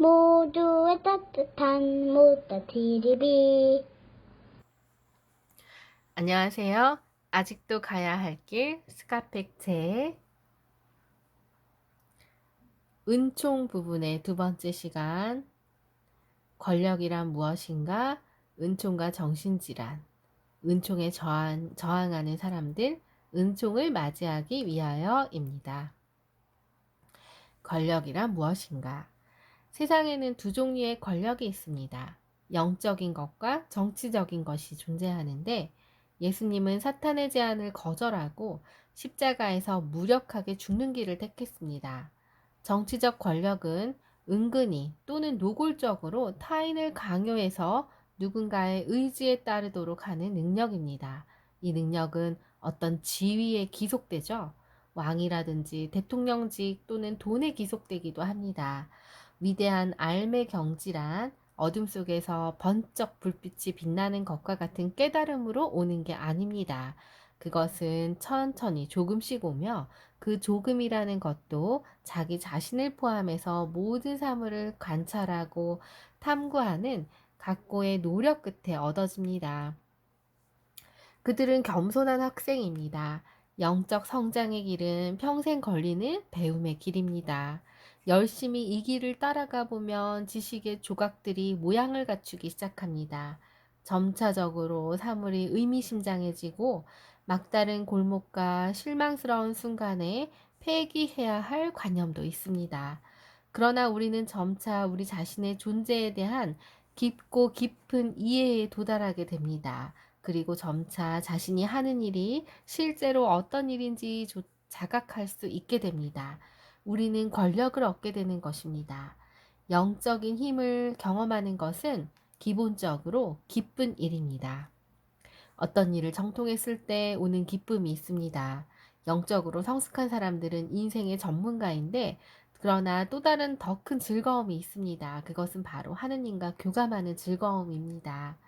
모두의 따뜻한 모다 TV. 안녕하세요. 아직도 가야 할 길 스카팩체 은총 부분의 두 번째 시간. 권력이란 무엇인가? 은총과 정신질환. 은총에 저항하는 사람들, 은총을 맞이하기 위하여입니다. 권력이란 무엇인가? 세상에는 두 종류의 권력이 있습니다. 영적인 것과 정치적인 것이 존재하는데, 예수님은 사탄의 제안을 거절하고 십자가에서 무력하게 죽는 길을 택했습니다. 정치적 권력은 은근히 또는 노골적으로 타인을 강요해서 누군가의 의지에 따르도록 하는 능력입니다. 이 능력은 어떤 지위에 기속되죠. 왕이라든지 대통령직 또는 돈에 기속되기도 합니다. 위대한 알매 경지란 어둠 속에서 번쩍 불빛이 빛나는 것과 같은 깨달음으로 오는 게 아닙니다. 그것은 천천히 조금씩 오며, 그 조금이라는 것도 자기 자신을 포함해서 모든 사물을 관찰하고 탐구하는 각고의 노력 끝에 얻어집니다. 그들은 겸손한 학생입니다. 영적 성장의 길은 평생 걸리는 배움의 길입니다. 열심히 이 길을 따라가 보면 지식의 조각들이 모양을 갖추기 시작합니다. 점차적으로 사물이 의미심장해지고, 막다른 골목과 실망스러운 순간에 폐기해야 할 관념도 있습니다. 그러나 우리는 점차 우리 자신의 존재에 대한 깊고 깊은 이해에 도달하게 됩니다. 그리고 점차 자신이 하는 일이 실제로 어떤 일인지 자각할 수 있게 됩니다. 우리는 권력을 얻게 되는 것입니다. 영적인 힘을 경험하는 것은 기본적으로 기쁜 일입니다. 어떤 일을 정통했을 때 오는 기쁨이 있습니다. 영적으로 성숙한 사람들은 인생의 전문가인데, 그러나 또 다른 더 큰 즐거움이 있습니다. 그것은 바로 하느님과 교감하는 즐거움입니다.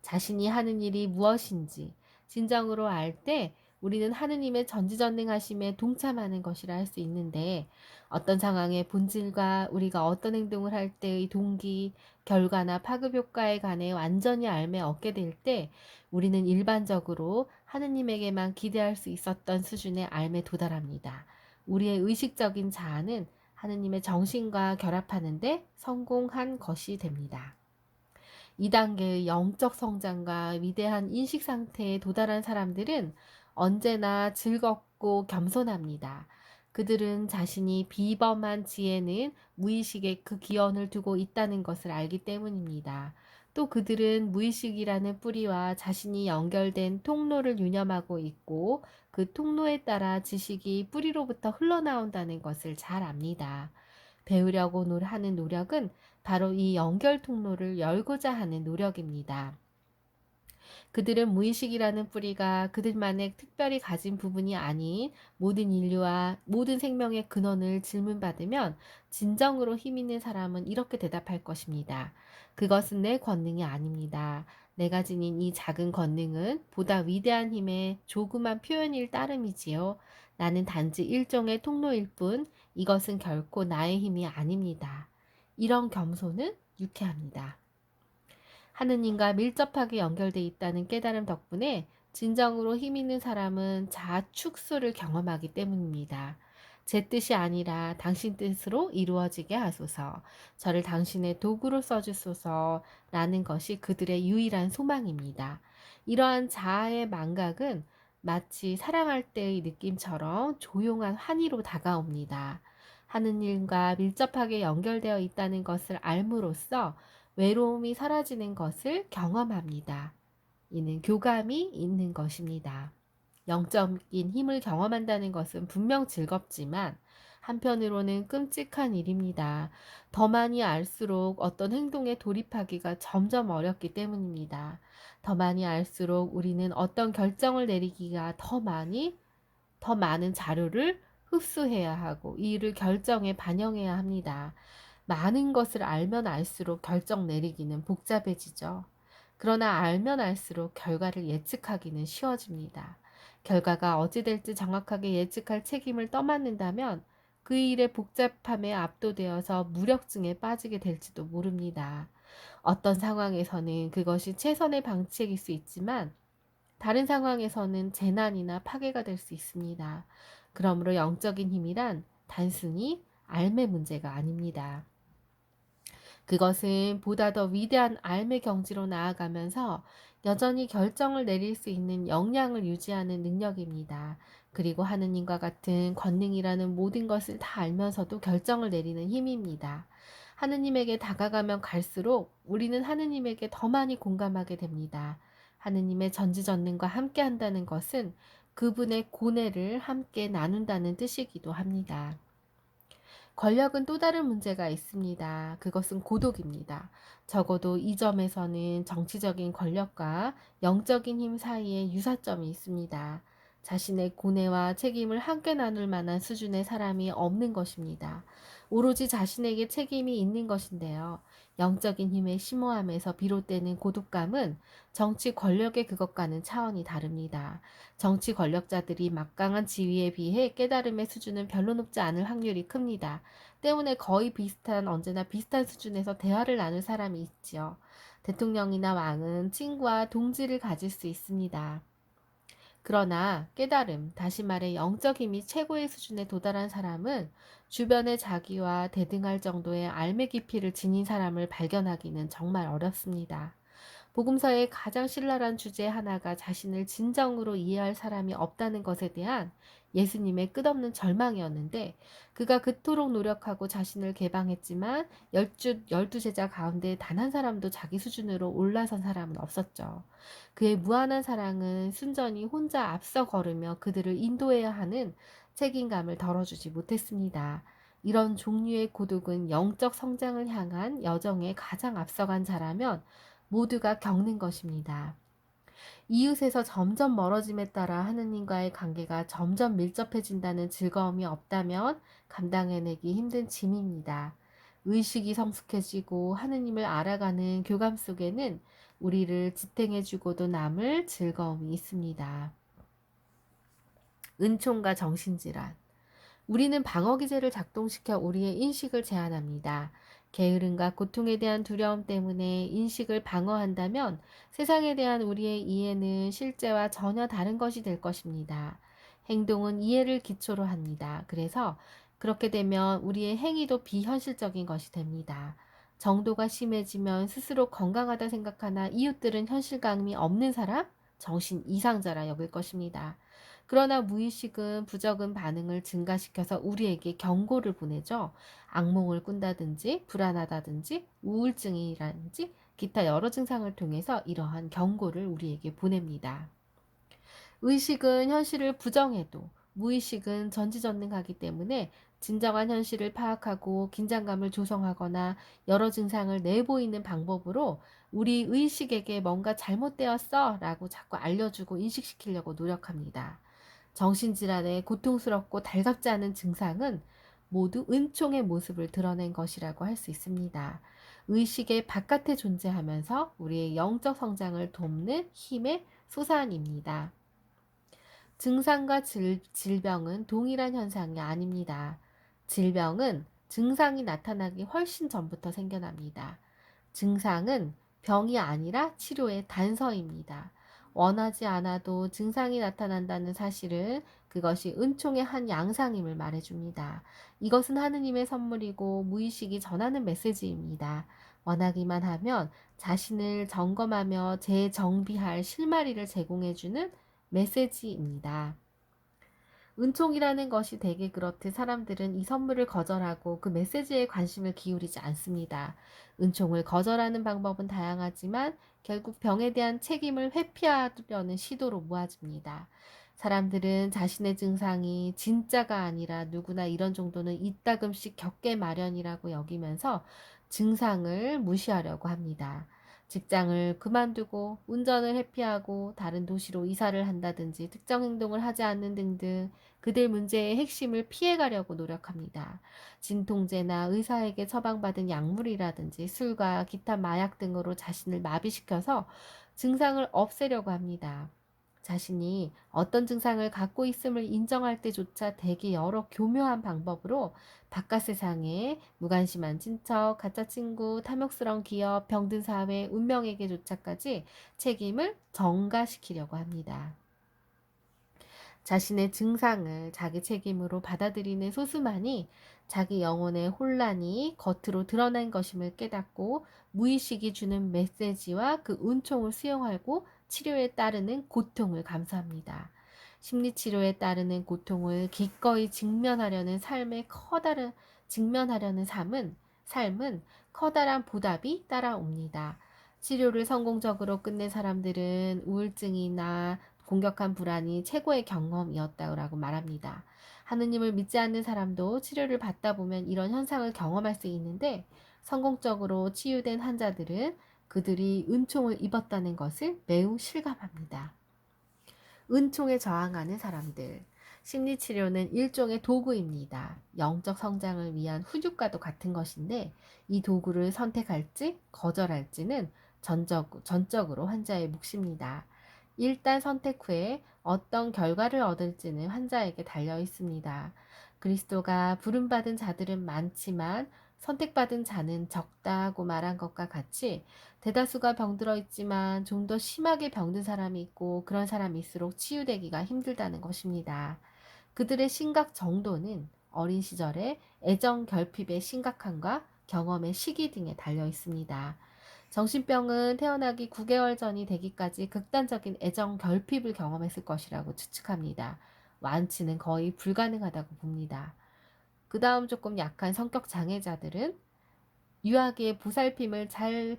자신이 하는 일이 무엇인지 진정으로 알 때 우리는 하느님의 전지전능하심에 동참하는 것이라 할 수 있는데, 어떤 상황의 본질과 우리가 어떤 행동을 할 때의 동기, 결과나 파급 효과에 관해 완전히 알매 얻게 될 때, 우리는 일반적으로 하느님에게만 기대할 수 있었던 수준의 알매 도달합니다. 우리의 의식적인 자아는 하느님의 정신과 결합하는데 성공한 것이 됩니다. 이 단계의 영적 성장과 위대한 인식 상태에 도달한 사람들은 언제나 즐겁고 겸손합니다. 그들은 자신이 비범한 지혜는 무의식에 그 기원을 두고 있다는 것을 알기 때문입니다. 또 그들은 무의식이라는 뿌리와 자신이 연결된 통로를 유념하고 있고, 그 통로에 따라 지식이 뿌리로부터 흘러나온다는 것을 잘 압니다. 배우려고 하는 노력은 바로 이 연결 통로를 열고자 하는 노력입니다. 그들은 무의식이라는 뿌리가 그들만의 특별히 가진 부분이 아닌 모든 인류와 모든 생명의 근원을 질문받으면, 진정으로 힘 있는 사람은 이렇게 대답할 것입니다. 그것은 내 권능이 아닙니다. 내가 지닌 이 작은 권능은 보다 위대한 힘의 조그만 표현일 따름이지요. 나는 단지 일종의 통로일 뿐, 이것은 결코 나의 힘이 아닙니다. 이런 겸손은 유쾌합니다. 하느님과 밀접하게 연결돼 있다는 깨달음 덕분에 진정으로 힘 있는 사람은 자아 축소를 경험하기 때문입니다. 제 뜻이 아니라 당신 뜻으로 이루어지게 하소서. 저를 당신의 도구로 써주소서. 라는 것이 그들의 유일한 소망입니다. 이러한 자아의 망각은 마치 사랑할 때의 느낌처럼 조용한 환희로 다가옵니다. 하느님과 밀접하게 연결되어 있다는 것을 알므로써 외로움이 사라지는 것을 경험합니다. 이는 교감이 있는 것입니다. 영적인 힘을 경험한다는 것은 분명 즐겁지만 한편으로는 끔찍한 일입니다. 더 많이 알수록 어떤 행동에 돌입하기가 점점 어렵기 때문입니다. 더 많이 알수록 우리는 어떤 결정을 내리기가 더 많은 자료를 흡수해야 하고, 이 일을 결정에 반영해야 합니다. 많은 것을 알면 알수록 결정 내리기는 복잡해지죠. 그러나 알면 알수록 결과를 예측하기는 쉬워집니다. 결과가 어찌 될지 정확하게 예측할 책임을 떠맡는다면 그 일의 복잡함에 압도되어서 무력증에 빠지게 될지도 모릅니다. 어떤 상황에서는 그것이 최선의 방책일 수 있지만 다른 상황에서는 재난이나 파괴가 될 수 있습니다. 그러므로 영적인 힘이란 단순히 삶의 문제가 아닙니다. 그것은 보다 더 위대한 삶의 경지로 나아가면서 여전히 결정을 내릴 수 있는 역량을 유지하는 능력입니다. 그리고 하느님과 같은 권능이라는 모든 것을 다 알면서도 결정을 내리는 힘입니다. 하느님에게 다가가면 갈수록 우리는 하느님에게 더 많이 공감하게 됩니다. 하느님의 전지전능과 함께 한다는 것은 그분의 고뇌를 함께 나눈다는 뜻이기도 합니다. 권력은 또 다른 문제가 있습니다. 그것은 고독입니다. 적어도 이 점에서는 정치적인 권력과 영적인 힘 사이에 유사점이 있습니다. 자신의 고뇌와 책임을 함께 나눌 만한 수준의 사람이 없는 것입니다. 오로지 자신에게 책임이 있는 것인데요. 영적인 힘의 심오함에서 비롯되는 고독감은 정치 권력의 그것과는 차원이 다릅니다. 정치 권력자들이 막강한 지위에 비해 깨달음의 수준은 별로 높지 않을 확률이 큽니다. 때문에 거의 언제나 비슷한 수준에서 대화를 나눌 사람이 있지요. 대통령이나 왕은 친구와 동지를 가질 수 있습니다. 그러나 깨달음, 다시 말해 영적 힘이 최고의 수준에 도달한 사람은 주변의 자기와 대등할 정도의 알매 깊이를 지닌 사람을 발견하기는 정말 어렵습니다. 복음서의 가장 신랄한 주제 하나가 자신을 진정으로 이해할 사람이 없다는 것에 대한 예수님의 끝없는 절망이었는데 그가 그토록 노력하고 자신을 개방했지만 열두 제자 가운데 단 한 사람도 자기 수준으로 올라선 사람은 없었죠. 그의 무한한 사랑은 순전히 혼자 앞서 걸으며 그들을 인도해야 하는 책임감을 덜어주지 못했습니다. 이런 종류의 고독은 영적 성장을 향한 여정에 가장 앞서간 자라면 모두가 겪는 것입니다. 이웃에서 점점 멀어짐에 따라 하느님과의 관계가 점점 밀접해진다는 즐거움이 없다면 감당해내기 힘든 짐입니다. 의식이 성숙해지고 하느님을 알아가는 교감 속에는 우리를 지탱해주고도 남을 즐거움이 있습니다. 은총과 정신질환. 우리는 방어기제를 작동시켜 우리의 인식을 제한합니다. 게으름과 고통에 대한 두려움 때문에 인식을 방어한다면 세상에 대한 우리의 이해는 실제와 전혀 다른 것이 될 것입니다. 행동은 이해를 기초로 합니다. 그래서 그렇게 되면 우리의 행위도 비현실적인 것이 됩니다. 정도가 심해지면 스스로 건강하다 생각하나 이웃들은 현실감이 없는 사람, 정신 이상자라 여길 것입니다. 그러나 무의식은 부적은 반응을 증가시켜서 우리에게 경고를 보내죠. 악몽을 꾼다든지 불안하다든지 우울증이라든지 기타 여러 증상을 통해서 이러한 경고를 우리에게 보냅니다. 의식은 현실을 부정해도 무의식은 전지전능하기 때문에 진정한 현실을 파악하고 긴장감을 조성하거나 여러 증상을 내보이는 방법으로 우리 의식에게 뭔가 잘못되었어 라고 자꾸 알려주고 인식시키려고 노력합니다. 정신질환의 고통스럽고 달갑지 않은 증상은 모두 은총의 모습을 드러낸 것이라고 할 수 있습니다. 의식의 바깥에 존재하면서 우리의 영적 성장을 돕는 힘의 소산입니다. 증상과 질병은 동일한 현상이 아닙니다. 질병은 증상이 나타나기 훨씬 전부터 생겨납니다. 증상은 병이 아니라 치료의 단서입니다. 원하지 않아도 증상이 나타난다는 사실은 그것이 은총의 한 양상임을 말해줍니다. 이것은 하느님의 선물이고 무의식이 전하는 메시지입니다. 원하기만 하면 자신을 점검하며 재정비할 실마리를 제공해주는 메시지입니다. 은총이라는 것이 대개 그렇듯 사람들은 이 선물을 거절하고 그 메시지에 관심을 기울이지 않습니다. 은총을 거절하는 방법은 다양하지만 결국 병에 대한 책임을 회피하려는 시도로 모아집니다. 사람들은 자신의 증상이 진짜가 아니라 누구나 이런 정도는 이따금씩 겪게 마련이라고 여기면서 증상을 무시하려고 합니다. 직장을 그만두고 운전을 회피하고 다른 도시로 이사를 한다든지 특정 행동을 하지 않는 등등 그들 문제의 핵심을 피해가려고 노력합니다. 진통제나 의사에게 처방받은 약물이라든지 술과 기타 마약 등으로 자신을 마비시켜서 증상을 없애려고 합니다. 자신이 어떤 증상을 갖고 있음을 인정할 때조차 되게 여러 교묘한 방법으로 바깥 세상에 무관심한 친척, 가짜 친구, 탐욕스러운 기업, 병든 사회, 운명에게조차까지 책임을 전가시키려고 합니다. 자신의 증상을 자기 책임으로 받아들이는 소수만이 자기 영혼의 혼란이 겉으로 드러난 것임을 깨닫고 무의식이 주는 메시지와 그 은총을 수용하고 치료에 따르는 고통을 감수합니다. 심리치료에 따르는 고통을 기꺼이 직면하려는 삶은 커다란 보답이 따라옵니다. 치료를 성공적으로 끝낸 사람들은 우울증이나 공격한 불안이 최고의 경험이었다고 말합니다. 하느님을 믿지 않는 사람도 치료를 받다 보면 이런 현상을 경험할 수 있는데 성공적으로 치유된 환자들은 그들이 은총을 입었다는 것을 매우 실감합니다. 은총에 저항하는 사람들. 심리치료는 일종의 도구입니다. 영적 성장을 위한 후둣과도 같은 것인데 이 도구를 선택할지 거절할지는 전적으로 환자의 몫입니다. 일단 선택 후에 어떤 결과를 얻을지는 환자에게 달려 있습니다. 그리스도가 부름받은 자들은 많지만 선택받은 자는 적다고 말한 것과 같이 대다수가 병들어 있지만 좀 더 심하게 병든 사람이 있고 그런 사람일수록 치유되기가 힘들다는 것입니다. 그들의 심각 정도는 어린 시절의 애정 결핍의 심각함과 경험의 시기 등에 달려 있습니다. 정신병은 태어나기 9개월 전이 되기까지 극단적인 애정 결핍을 경험했을 것이라고 추측합니다. 완치는 거의 불가능하다고 봅니다. 그 다음 조금 약한 성격 장애자들은 유아기의 보살핌을 잘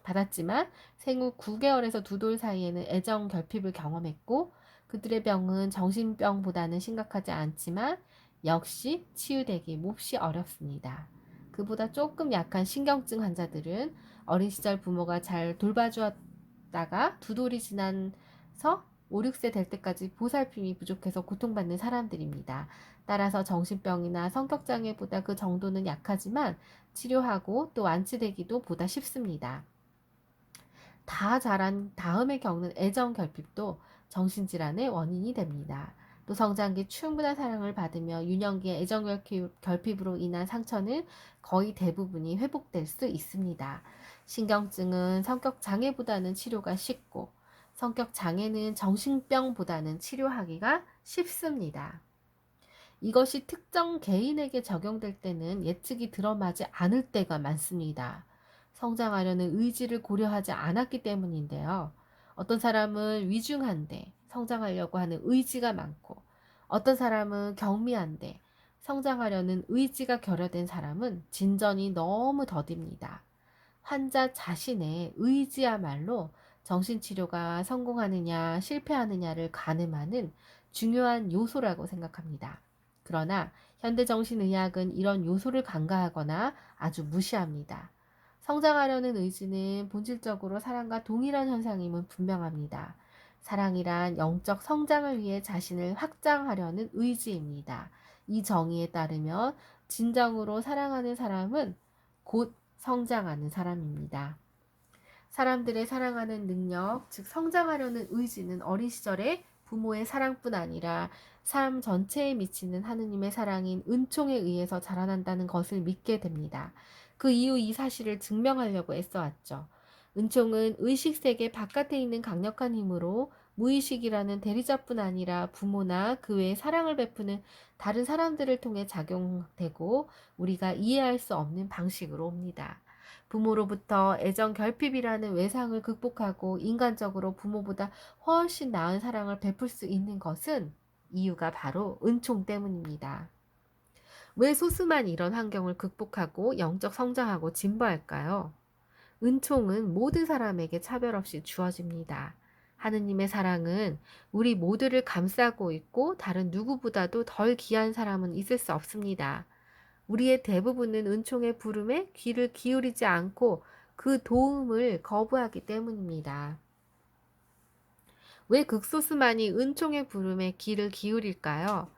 받았지만 생후 9개월에서 2돌 사이에는 애정 결핍을 경험했고 그들의 병은 정신병보다는 심각하지 않지만 역시 치유되기 몹시 어렵습니다. 그보다 조금 약한 신경증 환자들은 어린 시절 부모가 잘 돌봐주었다가 2돌이 지나서 5, 6세 될 때까지 보살핌이 부족해서 고통받는 사람들입니다. 따라서 정신병이나 성격장애보다 그 정도는 약하지만 치료하고 또 완치되기도 보다 쉽습니다. 다 자란 다음에 겪는 애정 결핍도 정신질환의 원인이 됩니다. 또 성장기 충분한 사랑을 받으며 유년기의 애정 결핍으로 인한 상처는 거의 대부분이 회복될 수 있습니다. 신경증은 성격 장애보다는 치료가 쉽고 성격 장애는 정신병보다는 치료하기가 쉽습니다. 이것이 특정 개인에게 적용될 때는 예측이 들어맞지 않을 때가 많습니다. 성장하려는 의지를 고려하지 않았기 때문인데요. 어떤 사람은 위중한데 성장하려고 하는 의지가 많고 어떤 사람은 경미한데 성장하려는 의지가 결여된 사람은 진전이 너무 더딥니다. 환자 자신의 의지야말로 정신치료가 성공하느냐 실패하느냐를 가늠하는 중요한 요소라고 생각합니다. 그러나 현대정신의학은 이런 요소를 간과하거나 아주 무시합니다. 성장하려는 의지는 본질적으로 사랑과 동일한 현상임은 분명합니다. 사랑이란 영적 성장을 위해 자신을 확장하려는 의지입니다. 이 정의에 따르면 진정으로 사랑하는 사람은 곧 성장하는 사람입니다. 사람들의 사랑하는 능력, 즉 성장하려는 의지는 어린 시절에 부모의 사랑뿐 아니라 삶 전체에 미치는 하느님의 사랑인 은총에 의해서 자라난다는 것을 믿게 됩니다. 그 이후 이 사실을 증명하려고 애써왔죠. 은총은 의식세계 바깥에 있는 강력한 힘으로 무의식이라는 대리자뿐 아니라 부모나 그 외에 사랑을 베푸는 다른 사람들을 통해 작용되고 우리가 이해할 수 없는 방식으로 옵니다. 부모로부터 애정 결핍이라는 외상을 극복하고 인간적으로 부모보다 훨씬 나은 사랑을 베풀 수 있는 것은 이유가 바로 은총 때문입니다. 왜 소수만 이런 환경을 극복하고 영적 성장하고 진보할까요? 은총은 모든 사람에게 차별 없이 주어집니다. 하느님의 사랑은 우리 모두를 감싸고 있고 다른 누구보다도 덜 귀한 사람은 있을 수 없습니다. 우리의 대부분은 은총의 부름에 귀를 기울이지 않고 그 도움을 거부하기 때문입니다. 왜 극소수만이 은총의 부름에 귀를 기울일까요?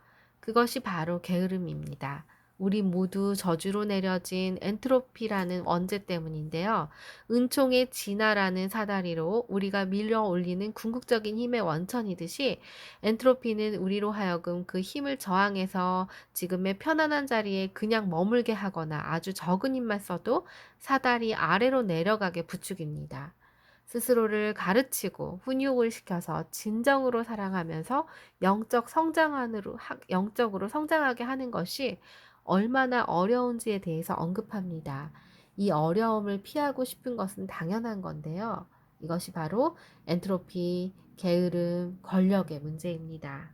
그것이 바로 게으름입니다. 우리 모두 저주로 내려진 엔트로피라는 원죄 때문인데요. 은총의 진화라는 사다리로 우리가 밀려 올리는 궁극적인 힘의 원천이듯이 엔트로피는 우리로 하여금 그 힘을 저항해서 지금의 편안한 자리에 그냥 머물게 하거나 아주 적은 힘만 써도 사다리 아래로 내려가게 부추깁니다. 스스로를 가르치고 훈육을 시켜서 진정으로 사랑하면서 영적으로 성장하게 하는 것이 얼마나 어려운지에 대해서 언급합니다. 이 어려움을 피하고 싶은 것은 당연한 건데요. 이것이 바로 엔트로피, 게으름, 권력의 문제입니다.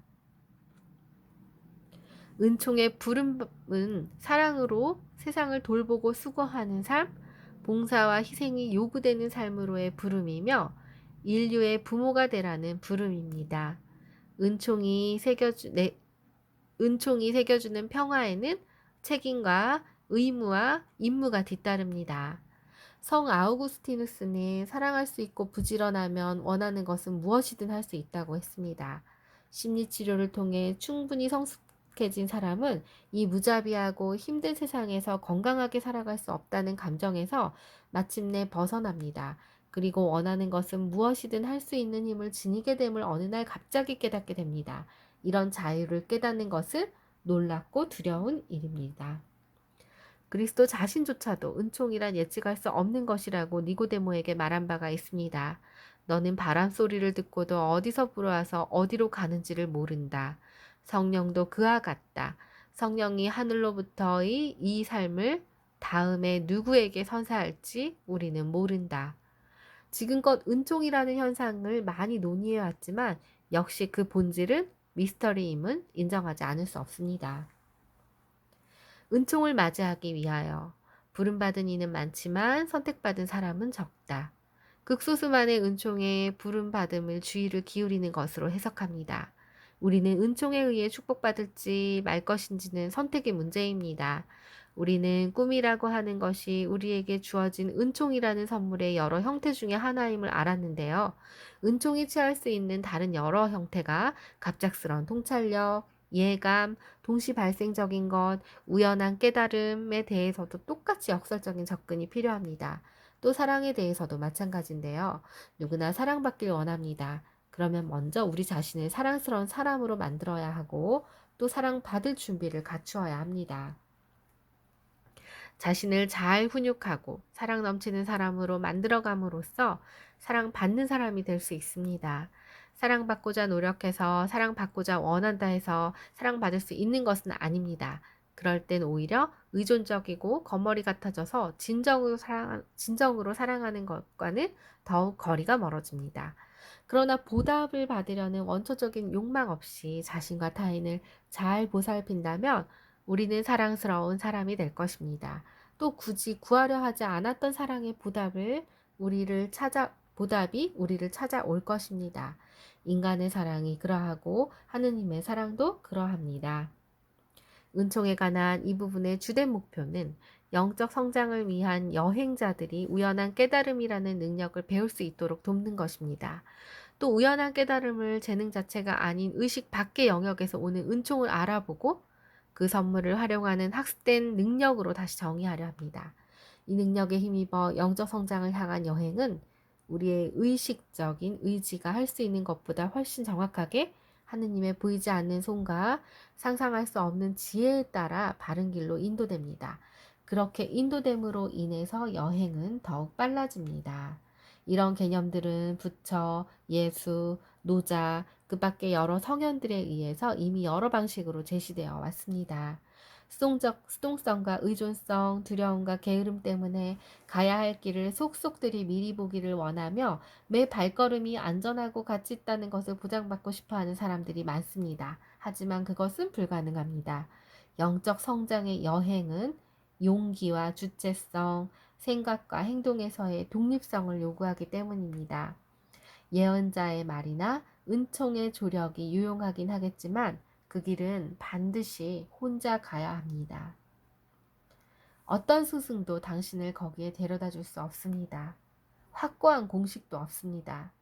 은총의 부름은 사랑으로 세상을 돌보고 수고하는 삶, 봉사와 희생이 요구되는 삶으로의 부름이며 인류의 부모가 되라는 부름입니다. 은총이 새겨주는 평화에는 책임과 의무와 임무가 뒤따릅니다. 성 아우구스티누스는 사랑할 수 있고 부지런하면 원하는 것은 무엇이든 할 수 있다고 했습니다. 심리치료를 통해 충분히 성숙해진 사람은 이 무자비하고 힘든 세상에서 건강하게 살아갈 수 없다는 감정에서 마침내 벗어납니다. 그리고 원하는 것은 무엇이든 할 수 있는 힘을 지니게 됨을 어느 날 갑자기 깨닫게 됩니다. 이런 자유를 깨닫는 것은 놀랍고 두려운 일입니다. 그리스도 자신조차도 은총이란 예측할 수 없는 것이라고 니고데모에게 말한 바가 있습니다. 너는 바람 소리를 듣고도 어디서 불어와서 어디로 가는지를 모른다. 성령도 그와 같다. 성령이 하늘로부터의 이 삶을 다음에 누구에게 선사할지 우리는 모른다. 지금껏 은총이라는 현상을 많이 논의해 왔지만 역시 그 본질은 미스터리임은 인정하지 않을 수 없습니다. 은총을 맞이하기 위하여 부름받은 이는 많지만 선택받은 사람은 적다. 극소수만의 은총에 부름받음을 주의를 기울이는 것으로 해석합니다. 우리는 은총에 의해 축복받을지 말 것인지는 선택의 문제입니다. 우리는 꿈이라고 하는 것이 우리에게 주어진 은총이라는 선물의 여러 형태 중에 하나임을 알았는데요. 은총이 취할 수 있는 다른 여러 형태가 갑작스러운 통찰력, 예감, 동시 발생적인 것, 우연한 깨달음에 대해서도 똑같이 역설적인 접근이 필요합니다. 또 사랑에 대해서도 마찬가지인데요. 누구나 사랑받길 원합니다. 그러면 먼저 우리 자신을 사랑스러운 사람으로 만들어야 하고 또 사랑받을 준비를 갖추어야 합니다. 자신을 잘 훈육하고 사랑 넘치는 사람으로 만들어감으로써 사랑받는 사람이 될 수 있습니다. 사랑받고자 노력해서 사랑받고자 원한다 해서 사랑받을 수 있는 것은 아닙니다. 그럴 땐 오히려 의존적이고 겉멋이 같아져서 진정으로 사랑하는 것과는 더욱 거리가 멀어집니다. 그러나 보답을 받으려는 원초적인 욕망 없이 자신과 타인을 잘 보살핀다면 우리는 사랑스러운 사람이 될 것입니다. 또 굳이 구하려 하지 않았던 사랑의 보답이 우리를 찾아올 것입니다. 인간의 사랑이 그러하고 하느님의 사랑도 그러합니다. 은총에 관한 이 부분의 주된 목표는 영적 성장을 위한 여행자들이 우연한 깨달음이라는 능력을 배울 수 있도록 돕는 것입니다. 또 우연한 깨달음을 재능 자체가 아닌 의식 밖의 영역에서 오는 은총을 알아보고 그 선물을 활용하는 학습된 능력으로 다시 정의하려 합니다. 이 능력에 힘입어 영적 성장을 향한 여행은 우리의 의식적인 의지가 할 수 있는 것보다 훨씬 정확하게 하느님의 보이지 않는 손과 상상할 수 없는 지혜에 따라 바른 길로 인도됩니다. 그렇게 인도됨으로 인해서 여행은 더욱 빨라집니다. 이런 개념들은 부처, 예수, 노자, 그 밖의 여러 성현들에 의해서 이미 여러 방식으로 제시되어 왔습니다. 수동성과 의존성, 두려움과 게으름 때문에 가야 할 길을 속속들이 미리 보기를 원하며 매 발걸음이 안전하고 가치 있다는 것을 보장받고 싶어하는 사람들이 많습니다. 하지만 그것은 불가능합니다. 영적 성장의 여행은 용기와 주체성, 생각과 행동에서의 독립성을 요구하기 때문입니다. 예언자의 말이나 은총의 조력이 유용하긴 하겠지만 그 길은 반드시 혼자 가야 합니다. 어떤 스승도 당신을 거기에 데려다 줄 수 없습니다. 확고한 공식도 없습니다.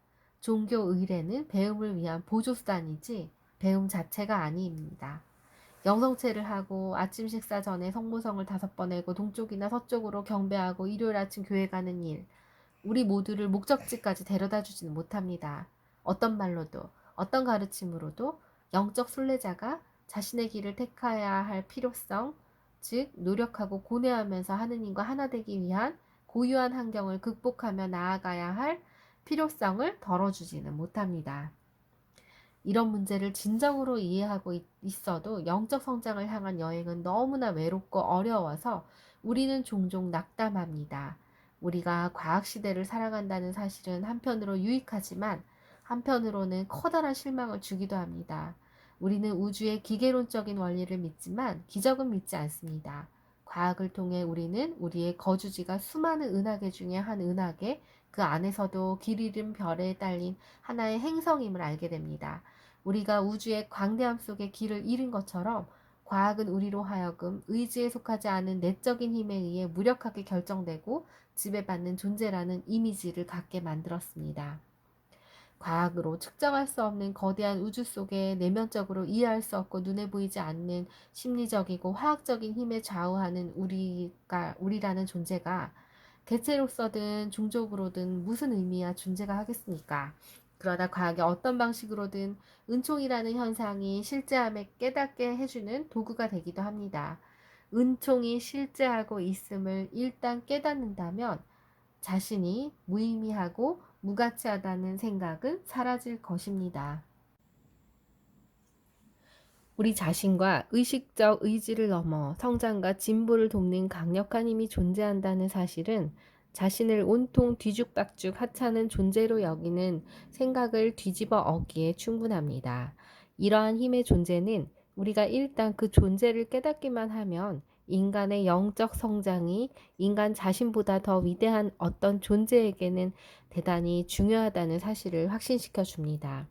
종교 의례는 배움을 위한 보조수단이지 배움 자체가 아닙니다. 영성체를 하고 아침 식사 전에 성모성을 5번 해고 동쪽이나 서쪽으로 경배하고 일요일 아침 교회 가는 일, 우리 모두를 목적지까지 데려다 주지는 못합니다. 어떤 말로도 어떤 가르침으로도 영적 순례자가 자신의 길을 택해야 할 필요성, 즉 노력하고 고뇌하면서 하느님과 하나 되기 위한 고유한 환경을 극복하며 나아가야 할 필요성을 덜어주지는 못합니다. 이런 문제를 진정으로 이해하고 있어도 영적 성장을 향한 여행은 너무나 외롭고 어려워서 우리는 종종 낙담합니다. 우리가 과학시대를 살아간다는 사실은 한편으로 유익하지만 한편으로는 커다란 실망을 주기도 합니다. 우리는 우주의 기계론적인 원리를 믿지만 기적은 믿지 않습니다. 과학을 통해 우리는 우리의 거주지가 수많은 은하계 중에 한 은하계, 그 안에서도 길 잃은 별에 딸린 하나의 행성임을 알게 됩니다. 우리가 우주의 광대함 속에 길을 잃은 것처럼 과학은 우리로 하여금 의지에 속하지 않은 내적인 힘에 의해 무력하게 결정되고 지배받는 존재라는 이미지를 갖게 만들었습니다. 과학으로 측정할 수 없는 거대한 우주 속에 내면적으로 이해할 수 없고 눈에 보이지 않는 심리적이고 화학적인 힘에 좌우하는 우리라는 존재가 개체로서든 종족으로든 무슨 의미야 존재가 하겠습니까? 그러나 과학의 어떤 방식으로든 은총이라는 현상이 실제함에 깨닫게 해주는 도구가 되기도 합니다. 은총이 실제하고 있음을 일단 깨닫는다면 자신이 무의미하고 무가치하다는 생각은 사라질 것입니다. 우리 자신과 의식적 의지를 넘어 성장과 진보를 돕는 강력한 힘이 존재한다는 사실은 자신을 온통 뒤죽박죽 하찮은 존재로 여기는 생각을 뒤집어 엎기에 충분합니다. 이러한 힘의 존재는 우리가 일단 그 존재를 깨닫기만 하면 인간의 영적 성장이 인간 자신보다 더 위대한 어떤 존재에게는 대단히 중요하다는 사실을 확신시켜 줍니다.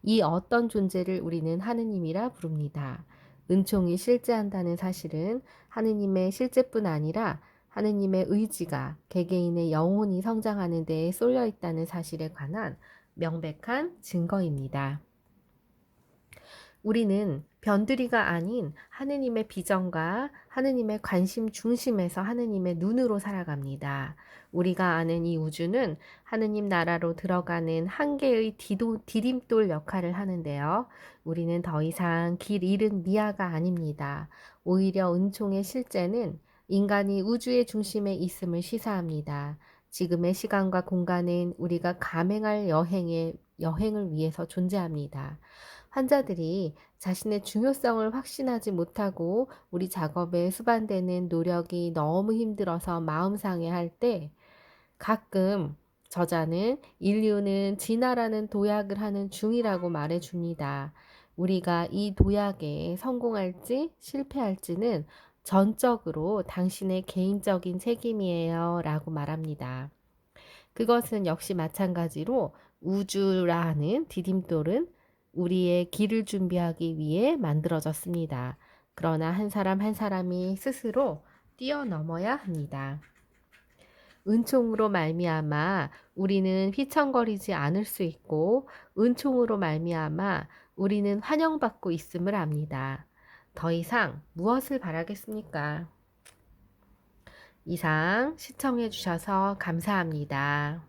이 어떤 존재를 우리는 하느님이라 부릅니다. 은총이 실제한다는 사실은 하느님의 실제뿐 아니라 하느님의 의지가 개개인의 영혼이 성장하는 데에 쏠려 있다는 사실에 관한 명백한 증거입니다. 우리는 변두리가 아닌 하느님의 비전과 하느님의 관심 중심에서 하느님의 눈으로 살아갑니다. 우리가 아는 이 우주는 하느님 나라로 들어가는 한 개의 디딤돌 역할을 하는데요. 우리는 더 이상 길 잃은 미아가 아닙니다. 오히려 은총의 실제는 인간이 우주의 중심에 있음을 시사합니다. 지금의 시간과 공간은 우리가 감행할 여행을 위해서 존재합니다. 환자들이 자신의 중요성을 확신하지 못하고 우리 작업에 수반되는 노력이 너무 힘들어서 마음 상해할 때 가끔 저자는 인류는 진화라는 도약을 하는 중이라고 말해줍니다. 우리가 이 도약에 성공할지 실패할지는 전적으로 당신의 개인적인 책임이에요 라고 말합니다. 그것은 역시 마찬가지로 우주라는 디딤돌은 우리의 길을 준비하기 위해 만들어졌습니다. 그러나 한 사람 한 사람이 스스로 뛰어넘어야 합니다. 은총으로 말미암아 우리는 휘청거리지 않을 수 있고 은총으로 말미암아 우리는 환영받고 있음을 압니다. 더 이상 무엇을 바라겠습니까? 이상 시청해 주셔서 감사합니다.